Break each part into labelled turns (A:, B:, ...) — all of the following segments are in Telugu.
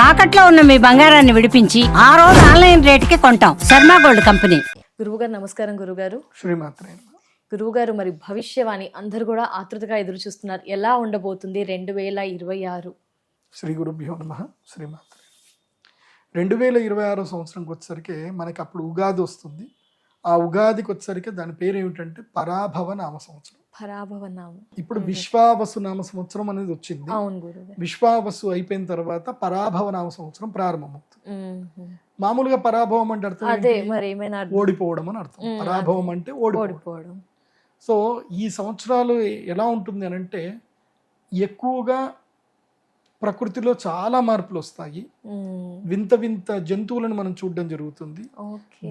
A: తాకట్లో ఉన్న మీ బంగారాన్ని విడిపించి ఆ రోజు ఆన్లైన్ రేటుకి కొంటాం. Sharma gold company.
B: గురువుగారు నమస్కారం. గురుగారు
C: శ్రీమాత్రే.
B: గురువుగారు మరి భవిష్యవాణి అందరూ కూడా ఆతృతగా ఎదురు చూస్తున్నారు. ఎలా ఉండబోతుంది 2026?
C: శ్రీ గురుభ్యో నమః. శ్రీమాత్రే. 2026 సంవత్సరంకి వచ్చేసరికి మనకి అప్పుడు ఉగాది వస్తుంది. ఆ ఉగాదికి వచ్చేసరికి దాని పేరు ఏమిటంటే పరాభవ నామ సంవత్సరం.
B: పరాభవ నామం.
C: ఇప్పుడు విశ్వావసు నామ సంవత్సరం అనేది వచ్చింది.
B: అవును గురుగారు.
C: విశ్వావసు అయిపోయిన తర్వాత పరాభవ నామ సంవత్సరం ప్రారంభమవుతుంది. మామూలుగా పరాభవం అంటే అర్థం
B: అదే
C: ఏంటి?
B: మరి ఏమైనా
C: ఓడిపోవడం అని అర్థం. పరాభవం అంటే ఓడిపోవడం. సో ఈ సంవత్సరాలు ఎలా ఉంటుంది అని అంటే ఎక్కువగా ప్రకృతిలో చాలా మార్పులు వస్తాయి. వింత వింత జంతువులను మనం చూడడం జరుగుతుంది.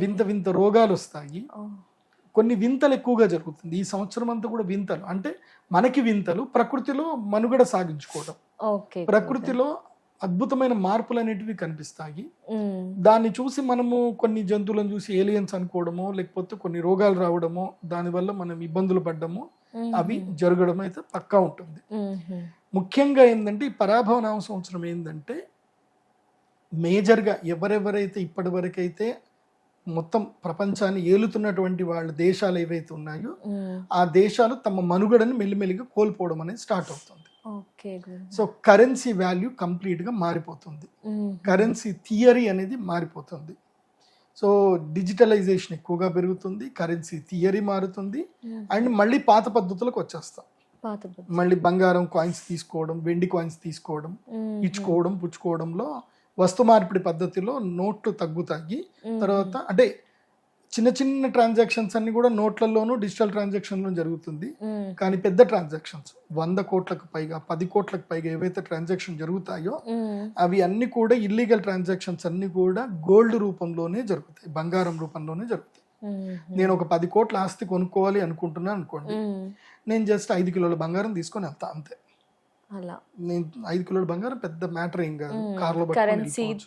C: వింత వింత రోగాలు వస్తాయి. కొన్ని వింతలు ఎక్కువగా జరుగుతుంది ఈ సంవత్సరం అంతా కూడా. వింతలు అంటే మనకి వింతలు, ప్రకృతిలో మనుగడ సాగించుకోవడం. ప్రకృతిలో అద్భుతమైన మార్పులు అనేటివి కనిపిస్తాయి. దాన్ని చూసి మనము కొన్ని జంతువులను చూసి ఏలియన్స్ అనుకోవడమో, లేకపోతే కొన్ని రోగాలు రావడమో, దానివల్ల మనం ఇబ్బందులు పడ్డమో అవి జరగడం అయితే పక్కా ఉంటుంది. ముఖ్యంగా ఏంటంటే ఈ పరాభవ నామ సంవత్సరం ఏంటంటే మేజర్గా ఎవరెవరైతే ఇప్పటి వరకైతే మొత్తం ప్రపంచాన్ని ఏలుతున్నటువంటి వాళ్ళ దేశాలు ఏవైతే ఉన్నాయో ఆ దేశాలు తమ మనుగడని మెల్లిమెల్లిగా కోల్పోవడం అనేది స్టార్ట్ అవుతుంది. సో కరెన్సీ వాల్యూ కంప్లీట్ గా మారిపోతుంది. కరెన్సీ థియరీ అనేది మారిపోతుంది. సో డిజిటలైజేషన్ ఎక్కువగా పెరుగుతుంది, కరెన్సీ థియరీ మారుతుంది. అండ్ మళ్ళీ పాత పద్ధతులకు వచ్చేస్తాం. మళ్ళీ బంగారం కాయిన్స్ తీసుకోవడం, వెండి కాయిన్స్ తీసుకోవడం, ఇచ్చుకోవడం, పుచ్చుకోవడంలో వస్తు మార్పిడి పద్ధతిలో నోట్లు తగ్గుతాయి. తర్వాత అంటే చిన్న చిన్న ట్రాన్సాక్షన్స్ అన్ని కూడా నోట్లలోనూ డిజిటల్ ట్రాన్సాక్షన్లో జరుగుతుంది. కానీ పెద్ద ట్రాన్సాక్షన్స్ 100 కోట్లకు పైగా 10 కోట్లకు పైగా ఏవైతే ట్రాన్సాక్షన్ జరుగుతాయో అవి అన్ని కూడా ఇల్లీగల్ ట్రాన్సాక్షన్స్ అన్ని కూడా గోల్డ్ రూపంలోనే జరుగుతాయి, బంగారం రూపంలోనే జరుగుతాయి. నేను ఒక 10 కోట్ల ఆస్తి కొనుక్కోవాలి అనుకుంటున్నాను అనుకోండి, నేను జస్ట్ 5 కిలోల బంగారం తీసుకొని వెళ్తా అంతే. నేను 5 కిలోల బంగారం పెద్ద మ్యాటర్ ఏం కాదు, కార్లో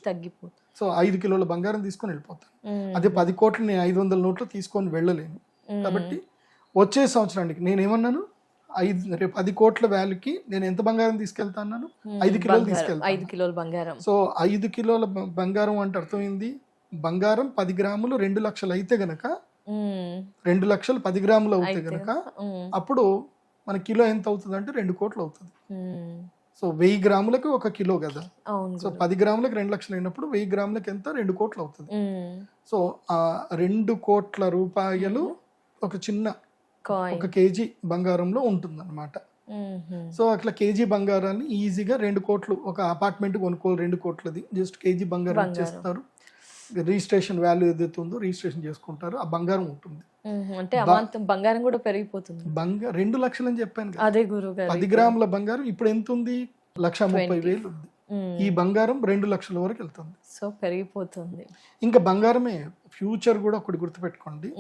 C: తగ్గిపోతుంది. సో 5 కిలోల బంగారం తీసుకొని వెళ్ళిపోతాను. అదే 10 కోట్లు నేను 500 నోట్లు తీసుకొని వెళ్ళలేను. కాబట్టి వచ్చే సంవత్సరానికి నేను ఏమన్నాను, రేపు 10 కోట్ల వాల్యూకి నేను ఎంత బంగారం తీసుకెళ్తా అన్నాను, 5 కిలోలు తీసుకెళ్తాను.
B: 5 కిలోల బంగారం.
C: సో 5 కిలోల బంగారం అంటే అర్థమైంది, బంగారం 10 గ్రాములు 2 లక్షలు అయితే గనక 2 లక్షలు 10 గ్రాములు అవుతాయి గనక అప్పుడు మన కిలో ఎంత అవుతుంది అంటే 2 కోట్లు అవుతుంది. సో 1000 గ్రాములకు 1 కిలో కదా. సో 10 గ్రాములకు 2 లక్షలు అయినప్పుడు 1000 గ్రాములకు ఎంత 2 కోట్లు అవుతుంది. సో ఆ 2 కోట్ల రూపాయలు ఒక చిన్న 1 కేజీ బంగారంలో ఉంటుంది అనమాట. సో అట్లా కేజీ బంగారాన్ని ఈజీగా 2 కోట్లు, ఒక అపార్ట్మెంట్ కొనుక్కోవాలి 2 కోట్లది, జస్ట్ కేజీ బంగారం ఇచ్చేస్తారు. రిజిస్ట్రేషన్ వాల్యూ ఏదైతే ఉందో రిజిస్ట్రేషన్ చేసుకుంటారు, ఆ బంగారం ఉంటుంది.
B: అంటే బంగారం కూడా పెరిగిపోతుంది.
C: 2 లక్షలు అని చెప్పాను కదా.
B: అదే గురుగారు,
C: 10 గ్రాముల బంగారం ఇప్పుడు ఎంత ఉంది, 1,30,000 ఉంది. ఈ బంగారం 2 లక్షల వరకు వెళ్తుంది.
B: సో పెరిగిపోతుంది.
C: ఇంకా బంగారమే ఫ్యూచర్ కూడా ఒకటి గుర్తుపెట్టుకోండి.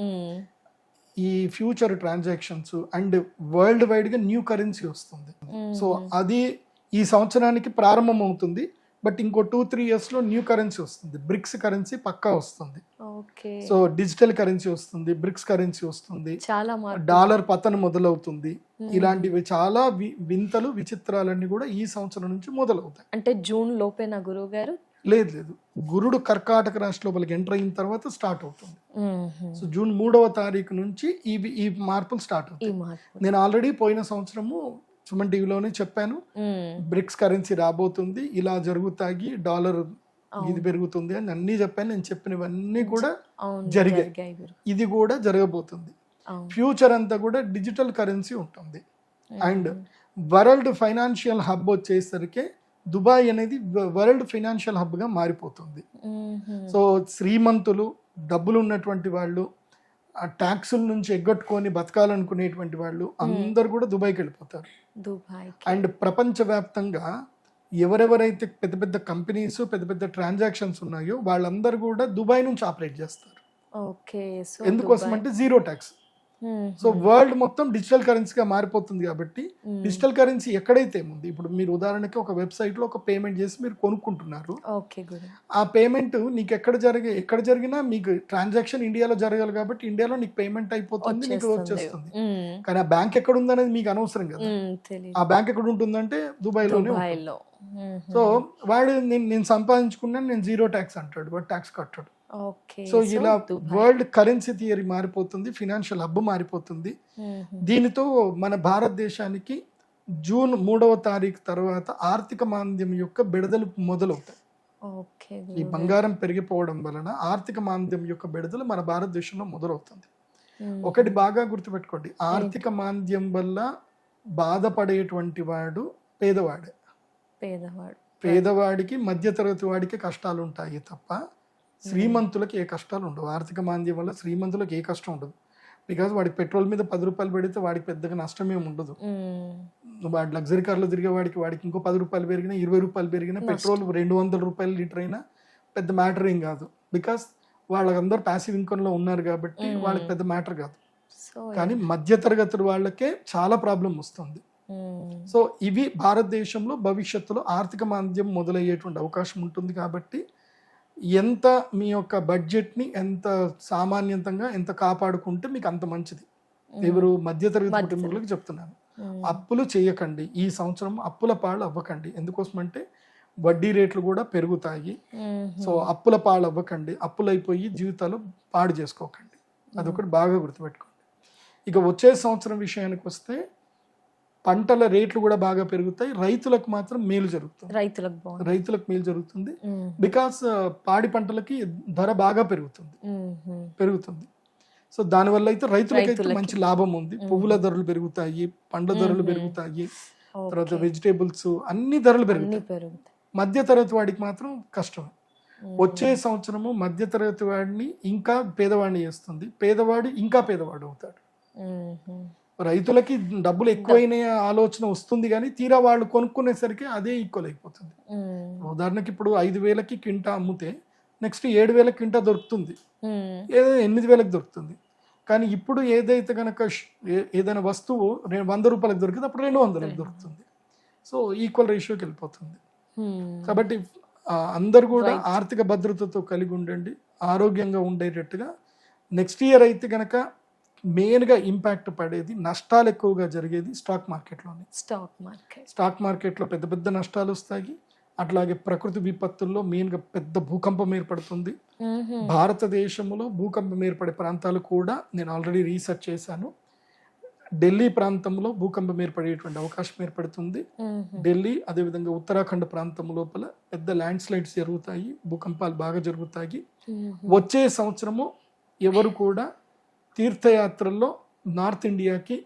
C: ఈ future transactions and world wide గా న్యూ కరెన్సీ వస్తుంది. సో అది ఈ సంవత్సరానికి ప్రారంభం అవుతుంది. బట్ ఇంకో 2-3 years లో న్యూ కరెన్సీ వస్తుంది. బ్రిక్స్ కరెన్సీ పక్కా వస్తుంది. సో డిజిటల్ కరెన్సీ వస్తుంది, బ్రిక్స్ కరెన్సీ వస్తుంది, డాలర్ పతనం మొదలవుతుంది. ఇలాంటివి చాలా వింతలు విచిత్రాలన్నీ కూడా ఈ సంవత్సరం నుంచి మొదలవుతాయి.
B: అంటే జూన్ లోపేనా గురువు గారు?
C: లేదు, గురుడు కర్కాటక రాశి లోపలికి ఎంటర్ అయిన తర్వాత స్టార్ట్ అవుతుంది. సో జూన్ 3వ తారీఖు నుంచి ఈ మార్పులు స్టార్ట్ అవుతాయి. నేను ఆల్రెడీ పోయిన సంవత్సరము సుమన్ టీవీలోనే చెప్పాను, బ్రిక్స్ కరెన్సీ రాబోతుంది, ఇలా జరుగుతాయి, డాలర్ ఇది పెరుగుతుంది అని అన్ని చెప్పాను. నేను చెప్పినవన్నీ కూడా జరిగాయి. ఇది కూడా జరగబోతుంది. ఫ్యూచర్ అంతా కూడా డిజిటల్ కరెన్సీ ఉంటుంది. అండ్ వరల్డ్ ఫైనాన్షియల్ హబ్ వచ్చేసరికి దుబాయ్ అనేది వరల్డ్ ఫైనాన్షియల్ హబ్ గా మారిపోతుంది. సో శ్రీమంతులు, డబ్బులు ఉన్నటువంటి వాళ్ళు, ఆ ట్యాక్సుల నుంచి ఎగ్గొట్టుకొని బతకాలనుకునేటువంటి వాళ్ళు అందరు కూడా దుబాయ్కి వెళ్ళిపోతారు. అండ్ ప్రపంచవ్యాప్తంగా ఎవరెవరైతే పెద్ద పెద్ద కంపెనీస్, పెద్ద పెద్ద ట్రాన్సాక్షన్స్ ఉన్నాయో వాళ్ళందరూ కూడా దుబాయ్ నుంచి ఆపరేట్ చేస్తారు. ఎందుకోసం అంటే జీరో ట్యాక్స్. సో వరల్డ్ మొత్తం డిజిటల్ కరెన్సీగా మారిపోతుంది కాబట్టి డిజిటల్ కరెన్సీ ఎక్కడైతే ఉంది, ఇప్పుడు మీరు ఉదాహరణకి ఒక వెబ్సైట్ లో ఒక పేమెంట్ చేసి మీరు కొనుక్కుంటున్నారు,
B: ఓకే గురు.
C: ఆ పేమెంట్ నీకు ఎక్కడ జరిగినా మీకు ట్రాన్సాక్షన్ ఇండియాలో జరగాలి కాబట్టి ఇండియాలో నీకు పేమెంట్ అయిపోతుంది, నీకు వచ్చేస్తుంది. కానీ ఆ బ్యాంక్ ఎక్కడ ఉందనేది మీకు అనవసరం కదా. ఆ బ్యాంక్ ఎక్కడ ఉంటుందంటే దుబాయ్లోనే. సో వాడు నేను సంపాదించుకున్నాను, నేను 0 ట్యాక్స్ అంటాడు, వాడు ట్యాక్స్ కట్టాడు. సో ఇలా వరల్డ్ కరెన్సీ థియరీ మారిపోతుంది, ఫినాన్షియల్ హబ్ మారిపోతుంది. దీనితో మన భారతదేశానికి జూన్ 3వ తారీఖు తర్వాత ఆర్థిక మాంద్యం యొక్క బెడదలు మొదలవుతాయి. ఈ బంగారం పెరిగిపోవడం వలన ఆర్థిక మాంద్యం యొక్క బెడదలు మన భారతదేశంలో మొదలవుతుంది. ఒకటి బాగా గుర్తుపెట్టుకోండి, ఆర్థిక మాంద్యం వల్ల బాధపడేటువంటి వాడు పేదవాడే. పేదవాడికి మధ్యతరగతి వాడికి కష్టాలు ఉంటాయి తప్ప శ్రీమంతులకి ఏ కష్టాలు ఉండవు. ఆర్థిక మాంద్యం వల్ల శ్రీమంతులకు ఏ కష్టం ఉండదు. బికాజ్ వాడికి పెట్రోల్ మీద 10 రూపాయలు పెడితే వాడికి పెద్దగా నష్టం ఏమి ఉండదు. వాడి లగ్జరీ కార్లో తిరిగే వాడికి ఇంకో 10 రూపాయలు పెరిగినా 20 రూపాయలు పెరిగినా పెట్రోల్ 200 రూపాయలు లీటర్ అయినా పెద్ద మ్యాటర్ ఏం కాదు. బికాస్ వాళ్ళందరూ ప్యాసివ్ ఇన్కమ్ లో ఉన్నారు కాబట్టి వాళ్ళకి పెద్ద మ్యాటర్ కాదు. కానీ మధ్యతరగతి వాళ్ళకే చాలా ప్రాబ్లం వస్తుంది. సో ఇవి భారతదేశంలో భవిష్యత్తులో ఆర్థిక మాంద్యం మొదలయ్యేటువంటి అవకాశం ఉంటుంది. కాబట్టి ఎంత మీ యొక్క బడ్జెట్ని ఎంత సామాన్యంతంగా ఎంత కాపాడుకుంటే మీకు అంత మంచిది. ఎవరు మధ్యతరగతి కుటుంబాలకు చెప్తున్నాను, అప్పులు చేయకండి. ఈ సంవత్సరం అప్పుల పాలు అవ్వకండి. ఎందుకోసం అంటే వడ్డీ రేట్లు కూడా పెరుగుతాయి. సో అప్పుల పాలు అవ్వకండి, అప్పులైపోయి జీవితాలు పాడు చేసుకోకండి. అదొకటి బాగా గుర్తుపెట్టుకోండి. ఇక వచ్చే సంవత్సరం విషయానికి వస్తే పంటల రేట్లు కూడా బాగా పెరుగుతాయి. రైతులకు మాత్రం మేలు జరుగుతుంది. రైతులకు మేలు జరుగుతుంది. బికాస్ పాడి పంటలకి ధర బాగా పెరుగుతుంది. సో దానివల్ల అయితే రైతులకైతే మంచి లాభం ఉంది. పువ్వుల ధరలు పెరుగుతాయి, పండ్ల ధరలు పెరుగుతాయి, తర్వాత వెజిటేబుల్స్ అన్ని ధరలు పెరుగుతాయి. మధ్యతరగతి వాడికి మాత్రం కష్టమే. వచ్చే సంవత్సరము మధ్యతరగతి వాడిని ఇంకా పేదవాడిని చేస్తుంది. పేదవాడు ఇంకా పేదవాడు అవుతాడు. రైతులకి డబ్బులు ఎక్కువైన ఆలోచన వస్తుంది, కానీ తీరా వాళ్ళు కొనుక్కునేసరికి అదే ఈక్వల్ అయిపోతుంది. ఉదాహరణకి ఇప్పుడు 5,000కి క్వింటా అమ్మితే నెక్స్ట్ 7,000 క్వింటా దొరుకుతుంది, ఏదైనా 8,000కి దొరుకుతుంది. కానీ ఇప్పుడు ఏదైతే కనుక ఏదైనా వస్తువు 100 రూపాయలకు దొరికితే అప్పుడు 200లకు దొరుకుతుంది. సో ఈక్వల్ రేషియోకి వెళ్ళిపోతుంది. కాబట్టి అందరు కూడా ఆర్థిక భద్రతతో కలిగి ఉండండి, ఆరోగ్యంగా ఉండేటట్టుగా. నెక్స్ట్ ఇయర్ అయితే కనుక మెయిన్గా ఇంపాక్ట్ పడేది, నష్టాలు ఎక్కువగా జరిగేది స్టాక్ మార్కెట్లోనే. స్టాక్ మార్కెట్లో పెద్ద పెద్ద నష్టాలు వస్తాయి. అట్లాగే ప్రకృతి విపత్తుల్లో మెయిన్గా పెద్ద భూకంపం ఏర్పడుతుంది. భారతదేశంలో భూకంపం ఏర్పడే ప్రాంతాలు కూడా నేను ఆల్రెడీ రీసెర్చ్ చేశాను. ఢిల్లీ ప్రాంతంలో భూకంపం ఏర్పడేటువంటి అవకాశం ఏర్పడుతుంది. ఢిల్లీ, అదేవిధంగా ఉత్తరాఖండ్ ప్రాంతం లోపల పెద్ద ల్యాండ్ స్లైడ్స్ జరుగుతాయి, భూకంపాలు బాగా జరుగుతాయి. వచ్చే సంవత్సరము ఎవరు కూడా తీర్థయాత్రల్లో నార్త్ ఇండియాకి,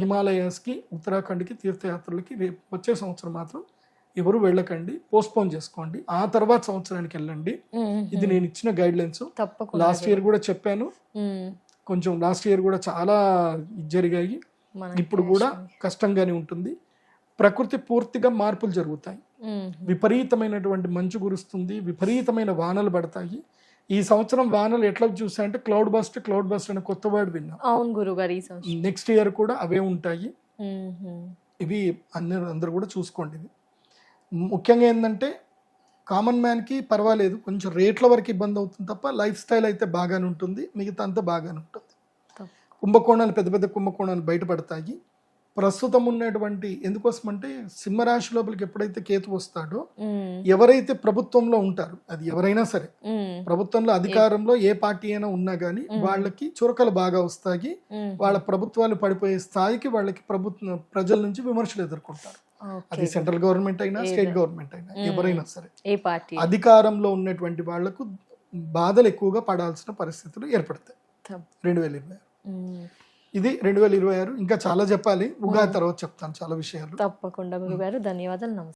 C: హిమాలయాస్కి, ఉత్తరాఖండ్కి తీర్థయాత్రలకి రేపు వచ్చే సంవత్సరం మాత్రం ఎవరు వెళ్ళకండి, పోస్ట్పోన్ చేసుకోండి. ఆ తర్వాత సంవత్సరానికి వెళ్ళండి. ఇది నేను ఇచ్చిన గైడ్ లైన్స్. లాస్ట్ ఇయర్ కూడా చెప్పాను, కొంచెం లాస్ట్ ఇయర్ కూడా చాలా జరిగాయి. ఇప్పుడు కూడా కష్టంగానే ఉంటుంది. ప్రకృతి పూర్తిగా మార్పులు జరుగుతాయి. విపరీతమైనటువంటి మంచు కురుస్తుంది, విపరీతమైన వానలు పడతాయి. ఈ సంవత్సరం వానలు ఎట్లా చూసాయంటే క్లౌడ్ బస్ట్ అనే కొత్త వర్డ్ విన్నాం.
B: అవును గురుగారు.
C: నెక్స్ట్ ఇయర్ కూడా అవే ఉంటాయి. ఇవి అందరూ కూడా చూసుకోండి. ముఖ్యంగా ఏంటంటే కామన్ మ్యాన్కి పర్వాలేదు, కొంచెం రేట్ల వరకు ఇబ్బంది అవుతుంది తప్ప లైఫ్ స్టైల్ అయితే బాగానే ఉంటుంది, మిగతా అంతా బాగానే ఉంటుంది. కుంభకోణాలు, పెద్ద పెద్ద కుంభకోణాలు బయటపడతాయి. ప్రస్తుతం ఉన్నటువంటి, ఎందుకోసం అంటే సింహరాశి లోపలికి ఎప్పుడైతే కేతు వస్తాడో, ఎవరైతే ప్రభుత్వంలో ఉంటారు, అది ఎవరైనా సరే, ప్రభుత్వంలో అధికారంలో ఏ పార్టీ అయినా ఉన్నా గానీ వాళ్ళకి చురకలు బాగా వస్తాయి. వాళ్ళ ప్రభుత్వాలు పడిపోయే స్థాయికి వాళ్ళకి ప్రజల నుంచి విమర్శలు ఎదుర్కొంటారు. అది సెంట్రల్ గవర్నమెంట్ అయినా, స్టేట్ గవర్నమెంట్ అయినా, ఎవరైనా సరే అధికారంలో ఉన్నటువంటి వాళ్లకు బాధలు ఎక్కువగా పడాల్సిన పరిస్థితులు ఏర్పడతాయి. 2026 ఇది 2026. ఇంకా చాలా చెప్పాలి, ఉగాది తర్వాత చెప్తాను చాలా విషయాలు.
B: తప్పకుండా గురుగారు, ధన్యవాదాలు, నమస్తే.